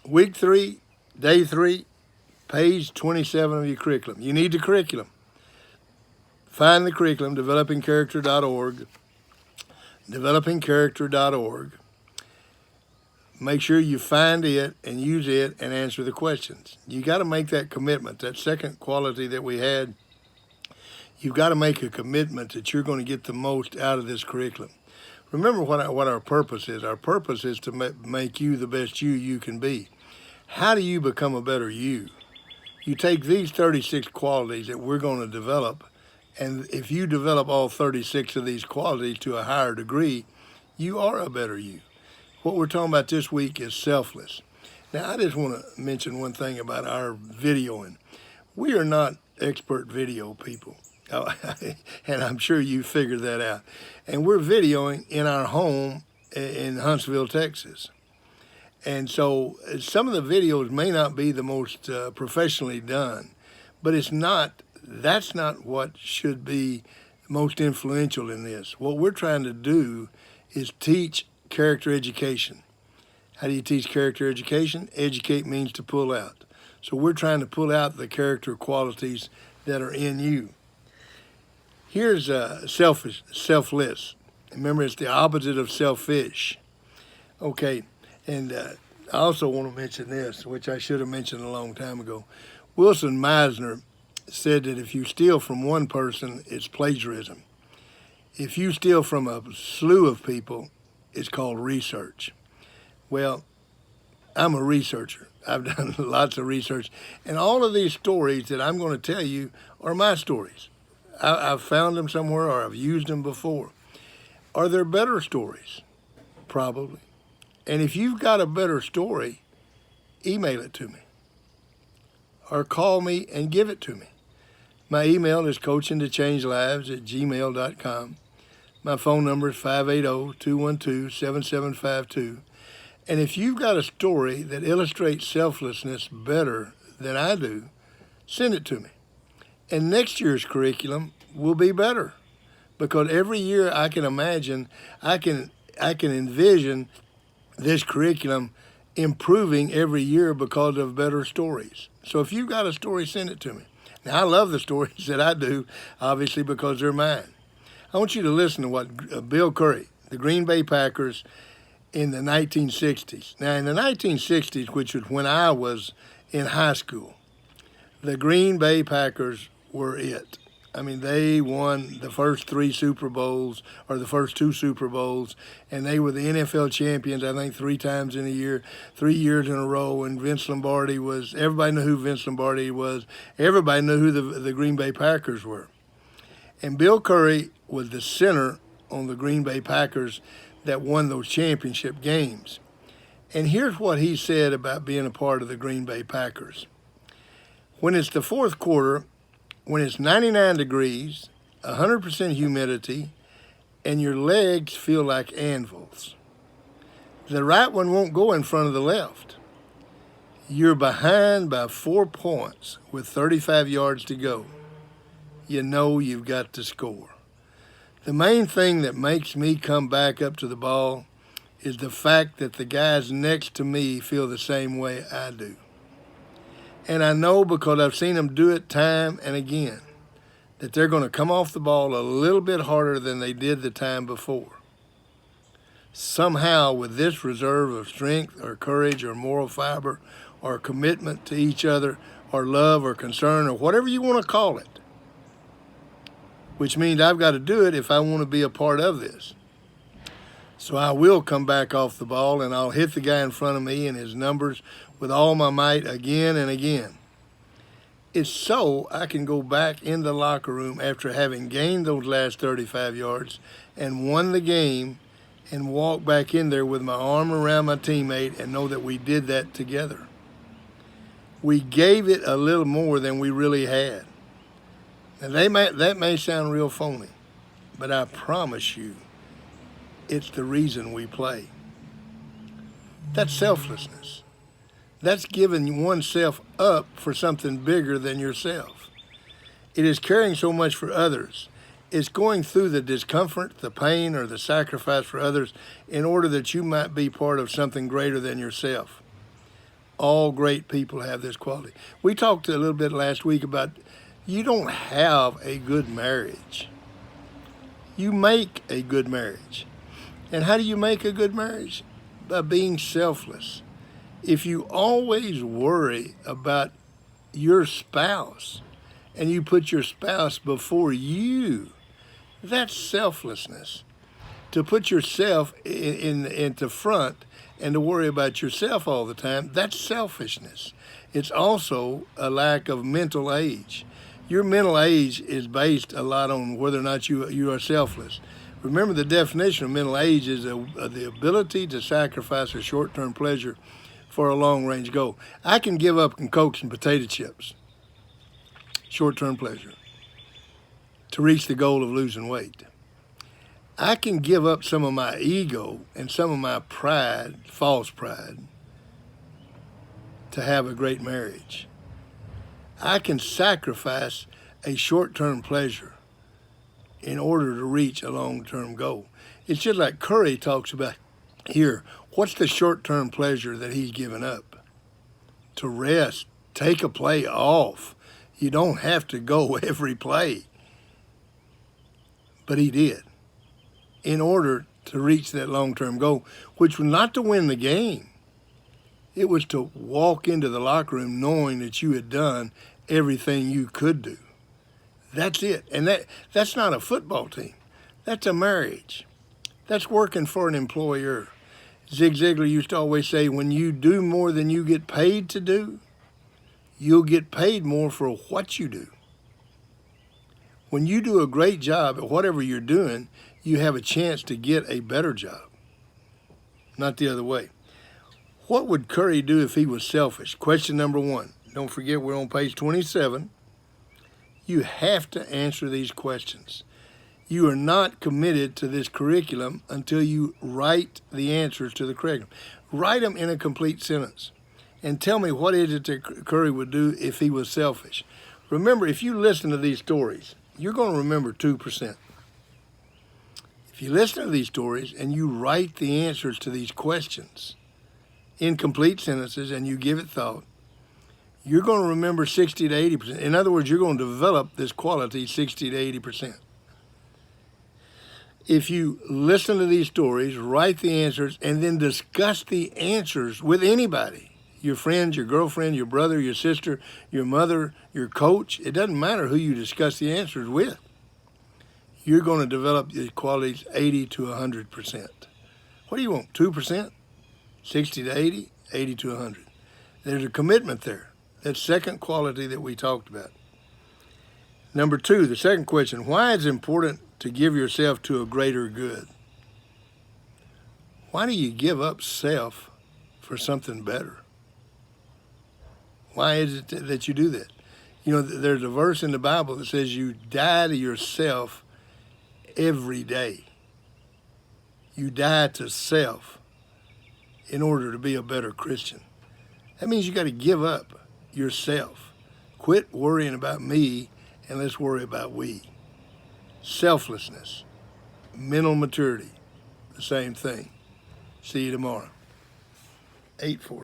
Week 3, day 3, page 27 of your curriculum. You need the curriculum. Find the curriculum, developingcharacter.org, developingcharacter.org. Make sure you find it and use it and answer the questions. You got to make that commitment. That second quality that we had, you've got to make a commitment that you're going to get the most out of this curriculum. Remember what our purpose is. Our purpose is to make you the best you can be. How do you become a better you? You take these 36 qualities that we're going to develop, and if you develop all 36 of these qualities to a higher degree, you are a better you. What we're talking about this week is selfless. Now, I just want to mention one thing about our videoing. We are not expert video people, and I'm sure you figured that out. And we're videoing in our home in Huntsville, Texas. And so some of the videos may not be the most professionally done, but that's not what should be most influential in this. What we're trying to do is teach character education. How do you teach character education? Educate means to pull out. So we're trying to pull out the character qualities that are in you. Here's selfless. Remember, it's the opposite of selfish. Okay, and I also want to mention this, which I should have mentioned a long time ago. Wilson Meisner said that if you steal from one person, it's plagiarism. If you steal from a slew of people, it's called research. Well, I'm a researcher. I've done lots of research. And all of these stories that I'm going to tell you are my stories. I've found them somewhere or I've used them before. Are there better stories? Probably. And if you've got a better story, email it to me. Or call me and give it to me. My email is coachingtochange.lives@gmail.com. My phone number is 580-212-7752. And if you've got a story that illustrates selflessness better than I do, send it to me. And next year's curriculum will be better. Because every year I can imagine, I can envision this curriculum improving every year because of better stories. So if you've got a story, send it to me. Now, I love the stories that I do, obviously, because they're mine. I want you to listen to what Bill Curry, the Green Bay Packers, in the 1960s. Now, in the 1960s, which was when I was in high school, the Green Bay Packers were it. I mean, they won the first 3 Super Bowls, or the first 2 Super Bowls, and they were the NFL champions, I think, 3 times in a year, 3 years in a row, and Vince Lombardi was, everybody knew who Vince Lombardi was. Everybody knew who the Green Bay Packers were. And Bill Curry was the center on the Green Bay Packers that won those championship games. And here's what he said about being a part of the Green Bay Packers. When it's the fourth quarter, when it's 99 degrees, 100% humidity, and your legs feel like anvils, the right one won't go in front of the left. You're behind by 4 points with 35 yards to go. You know you've got to score. The main thing that makes me come back up to the ball is the fact that the guys next to me feel the same way I do. And I know because I've seen them do it time and again that they're going to come off the ball a little bit harder than they did the time before. Somehow, with this reserve of strength or courage or moral fiber or commitment to each other or love or concern or whatever you want to call it, which means I've got to do it if I want to be a part of this. So I will come back off the ball and I'll hit the guy in front of me and his numbers with all my might again and again. It's so I can go back in the locker room after having gained those last 35 yards and won the game and walk back in there with my arm around my teammate and know that we did that together. We gave it a little more than we really had. And that may sound real phony, but I promise you, it's the reason we play. That's selflessness. That's giving oneself up for something bigger than yourself. It is caring so much for others. It's going through the discomfort, the pain, or the sacrifice for others in order that you might be part of something greater than yourself. All great people have this quality. We talked a little bit last week about you don't have a good marriage. You make a good marriage. And how do you make a good marriage? By being selfless. If you always worry about your spouse and you put your spouse before you, that's selflessness. To put yourself into front and to worry about yourself all the time, that's selfishness. It's also a lack of mental age. Your mental age is based a lot on whether or not you are selfless. Remember, the definition of mental age is the ability to sacrifice a short-term pleasure for a long-range goal. I can give up on Cokes and potato chips, short-term pleasure, to reach the goal of losing weight. I can give up some of my ego and some of my pride, false pride, to have a great marriage. I can sacrifice a short-term pleasure in order to reach a long-term goal. It's just like Curry talks about here. What's the short-term pleasure that he's given up? To rest, take a play off. You don't have to go every play. But he did, in order to reach that long-term goal, which was not to win the game. It was to walk into the locker room knowing that you had done everything you could do. That's it. And that's not a football team. That's a marriage. That's working for an employer. Zig Ziglar used to always say, when you do more than you get paid to do, you'll get paid more for what you do. When you do a great job at whatever you're doing, you have a chance to get a better job, not the other way. What would Curry do if he was selfish? Question number one. Don't forget, we're on page 27. You have to answer these questions. You are not committed to this curriculum until you write the answers to the curriculum. Write them in a complete sentence and tell me what is it that Curry would do if he was selfish. Remember, if you listen to these stories, you're going to remember 2%. If you listen to these stories and you write the answers to these questions in complete sentences and you give it thought, you're going to remember 60 to 80%. In other words, you're going to develop this quality 60 to 80%. If you listen to these stories, write the answers, and then discuss the answers with anybody, your friends, your girlfriend, your brother, your sister, your mother, your coach, it doesn't matter who you discuss the answers with. You're going to develop these qualities 80 to 100%. What do you want, 2%? 60 to 80, 80 to 100. There's a commitment there. That second quality that we talked about. Number two, the second question, why is it important to give yourself to a greater good? Why do you give up self for something better? Why is it that you do that? You know, there's a verse in the Bible that says you die to yourself every day. You die to self in order to be a better Christian. That means you got to give up yourself. Quit worrying about me and let's worry about we. Selflessness, mental maturity, the same thing. See you tomorrow. 8:40.